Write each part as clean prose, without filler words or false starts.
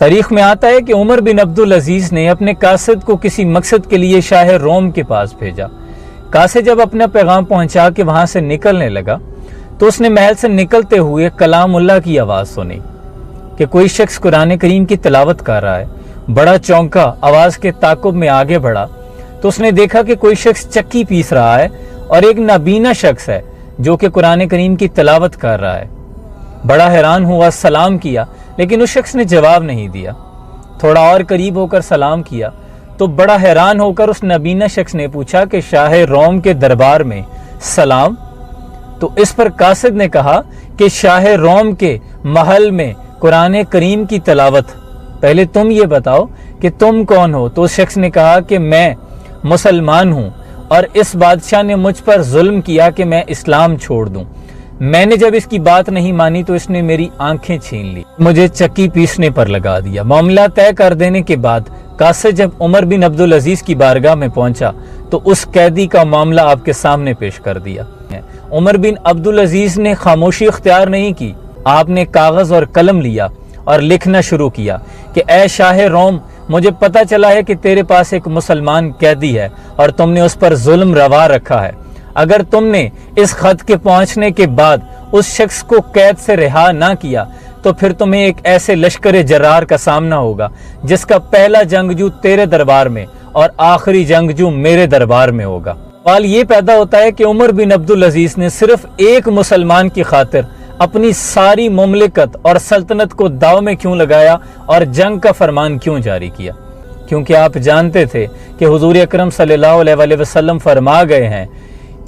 تاریخ میں آتا ہے کہ عمر بن عبدالعزیز نے اپنے قاصد کو کسی مقصد کے لیے شاہ روم کے پاس بھیجا۔ قاصد جب اپنا پیغام پہنچا کے وہاں سے نکلنے لگا تو اس نے محل سے نکلتے ہوئے کلام اللہ کی آواز سنی کہ کوئی شخص قرآن کریم کی تلاوت کر رہا ہے۔ بڑا چونکا، آواز کے تعاقب میں آگے بڑھا تو اس نے دیکھا کہ کوئی شخص چکی پیس رہا ہے اور ایک نابینا شخص ہے جو کہ قرآن کریم کی تلاوت کر رہا ہے۔ بڑا حیران ہوا، سلام کیا، لیکن اس شخص نے جواب نہیں دیا۔ تھوڑا اور قریب ہو کر سلام کیا تو بڑا حیران ہو کر اس نابینا شخص نے پوچھا کہ شاہ روم کے دربار میں سلام؟ تو اس پر قاصد نے کہا کہ شاہ روم کے محل میں قرآن کریم کی تلاوت، پہلے تم یہ بتاؤ کہ تم کون ہو؟ تو اس شخص نے کہا کہ میں مسلمان ہوں اور اس بادشاہ نے مجھ پر ظلم کیا کہ میں اسلام چھوڑ دوں۔ میں نے جب اس کی بات نہیں مانی تو اس نے میری آنکھیں چھین لی، مجھے چکی پیسنے پر لگا دیا۔ معاملہ طے کر دینے کے بعد قاصد جب عمر بن عبدالعزیز کی بارگاہ میں پہنچا تو اس قیدی کا معاملہ آپ کے سامنے پیش کر دیا۔ عمر بن عبدالعزیز نے خاموشی اختیار نہیں کی، آپ نے کاغذ اور قلم لیا اور لکھنا شروع کیا کہ اے شاہ روم، مجھے پتہ چلا ہے کہ تیرے پاس ایک مسلمان قیدی ہے اور تم نے اس پر ظلم روا رکھا ہے۔ اگر تم نے اس خط کے پہنچنے کے بعد اس شخص کو قید سے رہا نہ کیا تو پھر تمہیں ایک ایسے لشکر جرار کا سامنا ہوگا جس کا پہلا جنگجو تیرے دربار میں اور آخری جنگجو میرے دربار میں ہوگا۔ سوال یہ پیدا ہوتا ہے کہ عمر بن عبدالعزیز نے صرف ایک مسلمان کی خاطر اپنی ساری مملکت اور سلطنت کو داؤ میں کیوں لگایا اور جنگ کا فرمان کیوں جاری کیا؟ کیونکہ آپ جانتے تھے کہ حضور اکرم صلی اللہ علیہ وآلہ وسلم فرما گئے ہیں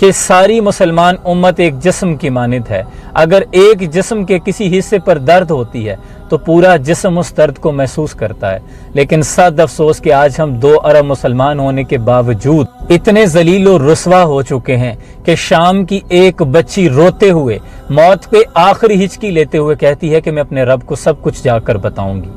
کہ ساری مسلمان امت ایک جسم کی مانند ہے۔ اگر ایک جسم کے کسی حصے پر درد ہوتی ہے تو پورا جسم اس درد کو محسوس کرتا ہے، لیکن صد افسوس کہ آج ہم 2 ارب مسلمان ہونے کے باوجود اتنے ذلیل و رسوا ہو چکے ہیں کہ شام کی ایک بچی روتے ہوئے، موت پہ آخری ہچکی لیتے ہوئے کہتی ہے کہ میں اپنے رب کو سب کچھ جا کر بتاؤں گی۔